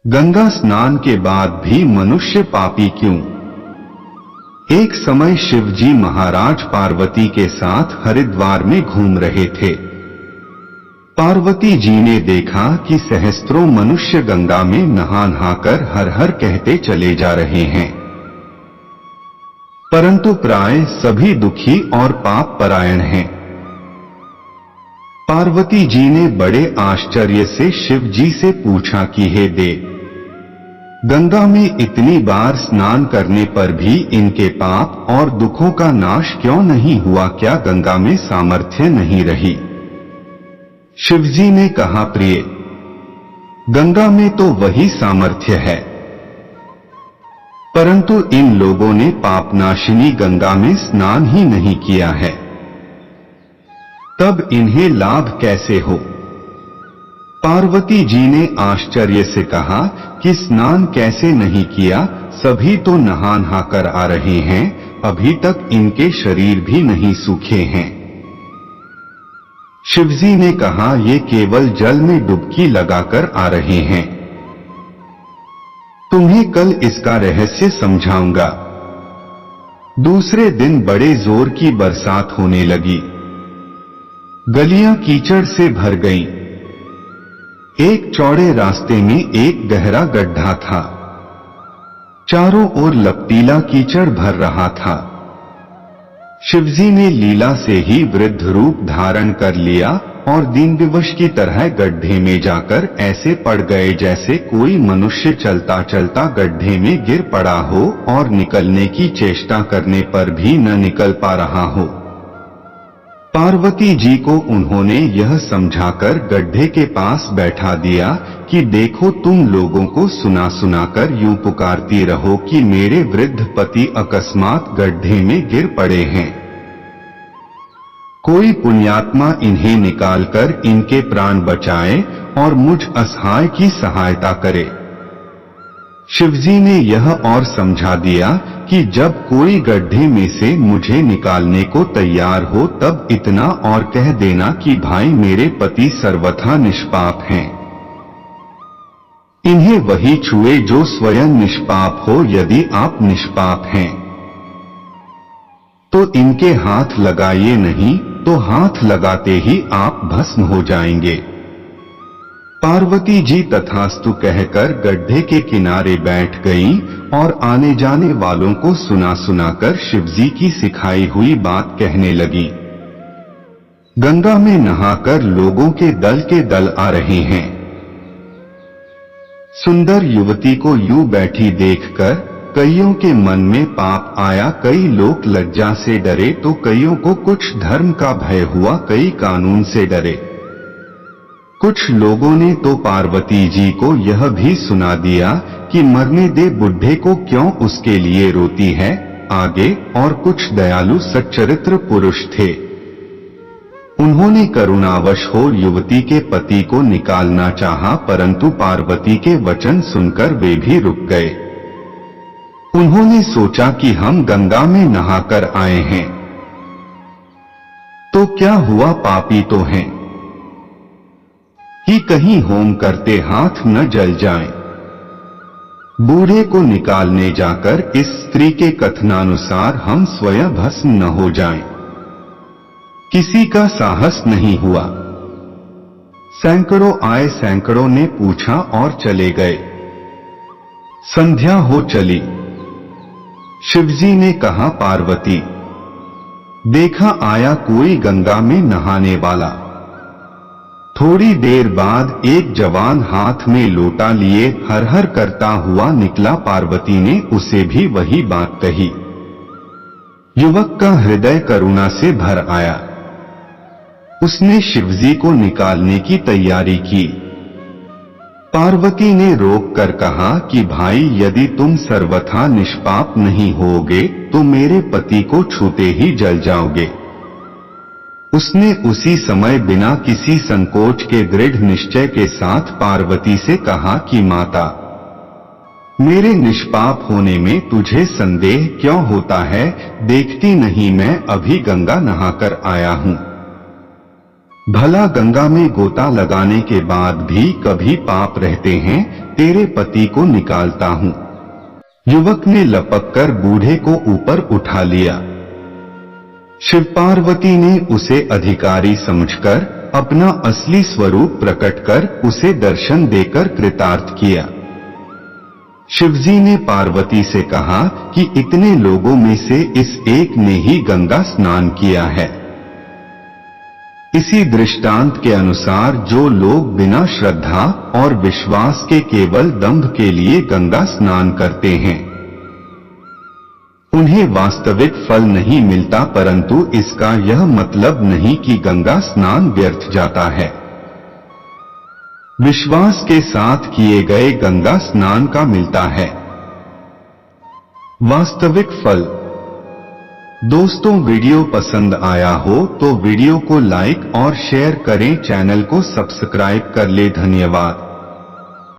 गंगा स्नान के बाद भी मनुष्य पापी क्यों? एक समय शिवजी महाराज पार्वती के साथ हरिद्वार में घूम रहे थे। पार्वती जी ने देखा कि सहस्त्रों मनुष्य गंगा में नहा नहाकर हर हर कहते चले जा रहे हैं, परंतु प्राय सभी दुखी और पाप परायण हैं। पार्वती जी ने बड़े आश्चर्य से शिव जी से पूछा कि हे देव, गंगा में इतनी बार स्नान करने पर भी इनके पाप और दुखों का नाश क्यों नहीं हुआ? क्या गंगा में सामर्थ्य नहीं रही? शिवजी ने कहा, प्रिय, गंगा में तो वही सामर्थ्य है, परंतु इन लोगों ने पापनाशिनी गंगा में स्नान ही नहीं किया है, तब इन्हें लाभ कैसे हो? पार्वती जी ने आश्चर्य से कहा कि स्नान कैसे नहीं किया? सभी तो नहा नहाकर आ रहे हैं, अभी तक इनके शरीर भी नहीं सूखे हैं। शिवजी ने कहा, ये केवल जल में डुबकी लगाकर आ रहे हैं, तुम्हें कल इसका रहस्य समझाऊंगा। दूसरे दिन बड़े जोर की बरसात होने लगी, गलियां कीचड़ से भर गईं। एक चौड़े रास्ते में एक गहरा गड्ढा था, चारों ओर लपटीला कीचड़ भर रहा था। शिवजी ने लीला से ही वृद्ध रूप धारण कर लिया और दीन विवश की तरह गड्ढे में जाकर ऐसे पड़ गए जैसे कोई मनुष्य चलता चलता गड्ढे में गिर पड़ा हो और निकलने की चेष्टा करने पर भी न निकल पा रहा हो। पार्वती जी को उन्होंने यह समझाकर गड्ढे के पास बैठा दिया कि देखो, तुम लोगों को सुना सुनाकर यूं पुकारती रहो कि मेरे वृद्ध पति अकस्मात गड्ढे में गिर पड़े हैं, कोई पुण्यात्मा इन्हें निकालकर इनके प्राण बचाए और मुझ असहाय की सहायता करे। शिवजी ने यह और समझा दिया कि जब कोई गड्ढे में से मुझे निकालने को तैयार हो तब इतना और कह देना कि भाई मेरे पति सर्वथा निष्पाप हैं, इन्हें वही छुए जो स्वयं निष्पाप हो। यदि आप निष्पाप हैं तो इनके हाथ लगाइए, नहीं तो हाथ लगाते ही आप भस्म हो जाएंगे। पार्वती जी तथास्तु कहकर गड्ढे के किनारे बैठ गईं और आने जाने वालों को सुना सुनाकर शिवजी की सिखाई हुई बात कहने लगी। गंगा में नहाकर लोगों के दल आ रहे हैं। सुंदर युवती को यूं बैठी देखकर कईयों के मन में पाप आया। कई लोग लज्जा से डरे तो कईयों को कुछ धर्म का भय हुआ, कई कानून से डरे। कुछ लोगों ने तो पार्वती जी को यह भी सुना दिया कि मरने दे बुढ़े को, क्यों उसके लिए रोती है आगे। और कुछ दयालु सच्चरित्र पुरुष थे, उन्होंने करुणावश हो युवती के पति को निकालना चाहा, परंतु पार्वती के वचन सुनकर वे भी रुक गए। उन्होंने सोचा कि हम गंगा में नहाकर आए हैं तो क्या हुआ, पापी तो हैं कि कहीं होम करते हाथ न जल जाएं। बूढ़े को निकालने जाकर इस स्त्री के कथनानुसार हम स्वयं भस्म न हो जाएं। किसी का साहस नहीं हुआ। सैकड़ों आए, सैकड़ों ने पूछा और चले गए। संध्या हो चली। शिवजी ने कहा, पार्वती, देखा आया कोई गंगा में नहाने वाला। थोड़ी देर बाद एक जवान हाथ में लोटा लिए हर हर करता हुआ निकला। पार्वती ने उसे भी वही बात कही। युवक का हृदय करुणा से भर आया। उसने शिवजी को निकालने की तैयारी की। पार्वती ने रोक कर कहा कि भाई, यदि तुम सर्वथा निष्पाप नहीं होगे तो मेरे पति को छूते ही जल जाओगे। उसने उसी समय बिना किसी संकोच के दृढ़ निश्चय के साथ पार्वती से कहा कि माता, मेरे निष्पाप होने में तुझे संदेह क्यों होता है? देखती नहीं मैं अभी गंगा नहाकर आया हूं। भला गंगा में गोता लगाने के बाद भी कभी पाप रहते हैं, तेरे पति को निकालता हूँ। युवक ने लपककर बूढ़े को ऊपर उठा लिया। शिव पार्वती ने उसे अधिकारी समझकर अपना असली स्वरूप प्रकट कर उसे दर्शन देकर कृतार्थ किया। शिवजी ने पार्वती से कहा कि इतने लोगों में से इस एक ने ही गंगा स्नान किया है। इसी दृष्टांत के अनुसार जो लोग बिना श्रद्धा और विश्वास के केवल दंभ के लिए गंगा स्नान करते हैं, उन्हें वास्तविक फल नहीं मिलता, परंतु इसका यह मतलब नहीं कि गंगा स्नान व्यर्थ जाता है। विश्वास के साथ किए गए गंगा स्नान का मिलता है वास्तविक फल। दोस्तों, वीडियो पसंद आया हो तो वीडियो को लाइक और शेयर करें, चैनल को सब्सक्राइब कर ले। धन्यवाद।